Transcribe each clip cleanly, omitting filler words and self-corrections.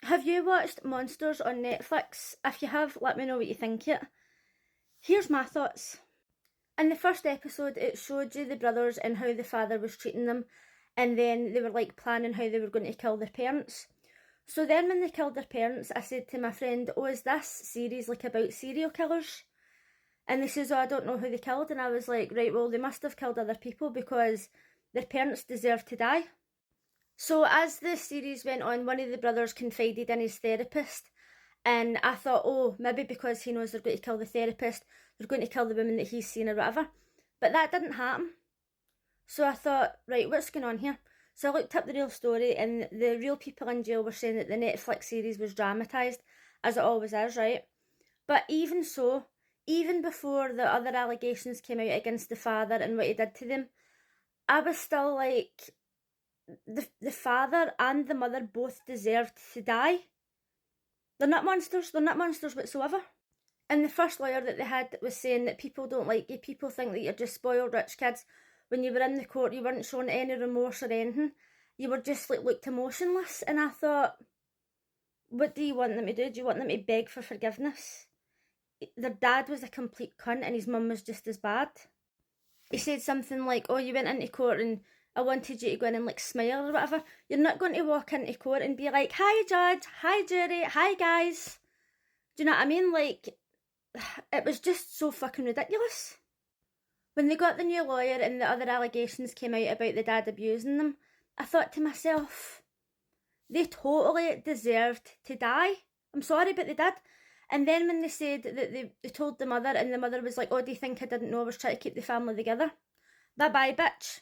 Have you watched Monsters on Netflix? If you have, let me know what you think of it. Here's my thoughts. In the first episode, it showed you the brothers and how the father was treating them, and then they were like planning how they were going to kill their parents. So then when they killed their parents, I said to my friend, oh, is this series like about serial killers? And they says, oh, I don't know who they killed. And I was like, right, well, they must have killed other people because their parents deserve to die. So as the series went on, one of the brothers confided in his therapist, and I thought, oh, maybe because he knows they're going to kill the therapist, they're going to kill the woman that he's seen or whatever. But that didn't happen. So I thought, right, what's going on here? So I looked up the real story, and the real people in jail were saying that the Netflix series was dramatised, as it always is, right? But even so, even before the other allegations came out against the father and what he did to them, I was still like, the father and the mother both deserved to die. They're not monsters whatsoever. And the first lawyer that they had was saying that people don't like you, people think that you're just spoiled rich kids. When you were in the court, you weren't showing any remorse or anything. You were just like looked emotionless. And I thought, what do you want them to do? Do you want them to beg for forgiveness? Their dad was a complete cunt and his mum was just as bad. He said something like, oh, you went into court and I wanted you to go in and like smile or whatever. You're not going to walk into court and be like, hi judge, hi jury, hi guys. Do you know what I mean? Like, it was just so fucking ridiculous. When they got the new lawyer and the other allegations came out about the dad abusing them, I thought to myself, they totally deserved to die. I'm sorry, but they did. And then when they said that they told the mother, and the mother was like, oh, do you think I didn't know I was trying to keep the family together? Bye-bye, bitch.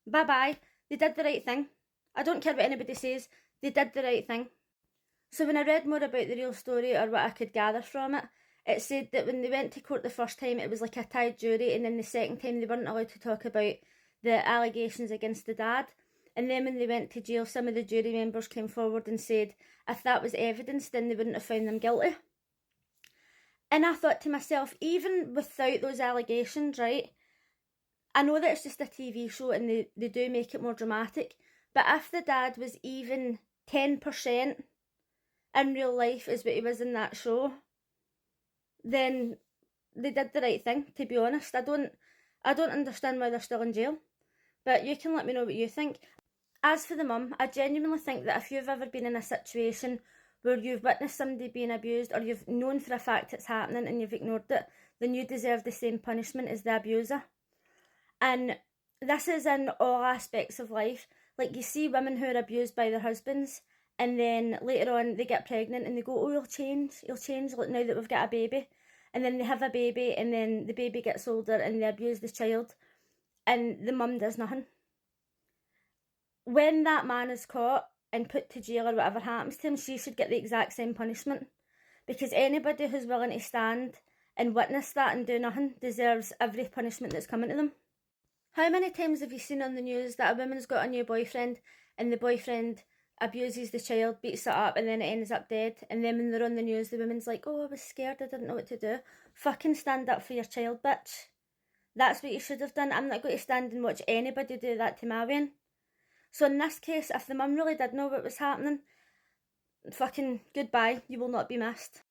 Bye-bye. They did the right thing. I don't care what anybody says. They did the right thing. So when I read more about the real story, or what I could gather from it, it said that when they went to court the first time, it was like a tied jury, and then the second time they weren't allowed to talk about the allegations against the dad. And then when they went to jail, some of the jury members came forward and said if that was evidence, then they wouldn't have found them guilty. And I thought to myself, even without those allegations, right, I know that it's just a TV show and they do make it more dramatic, but if the dad was even 10% in real life as what he was in that show, then they did the right thing, to be honest. I don't understand why they're still in jail, but you can let me know what you think. As for the mum, I genuinely think that if you've ever been in a situation where you've witnessed somebody being abused, or you've known for a fact it's happening and you've ignored it, then you deserve the same punishment as the abuser. And this is in all aspects of life. Like, you see women who are abused by their husbands, and then later on they get pregnant and they go, oh, he'll change, like now that we've got a baby. And then they have a baby, and then the baby gets older and they abuse the child, and the mum does nothing. When that man is caught and put to jail or whatever happens to him, she should get the exact same punishment. Because anybody who's willing to stand and witness that and do nothing deserves every punishment that's coming to them. How many times have you seen on the news that a woman's got a new boyfriend and the boyfriend abuses the child, beats it up, and then it ends up dead? And then when they're on the news, the woman's like, oh, I was scared, I didn't know what to do. Fucking stand up for your child, bitch. That's what you should have done. I'm not going to stand and watch anybody do that to my Wayne. So in this case, if the mum really did know what was happening, fucking goodbye, you will not be missed.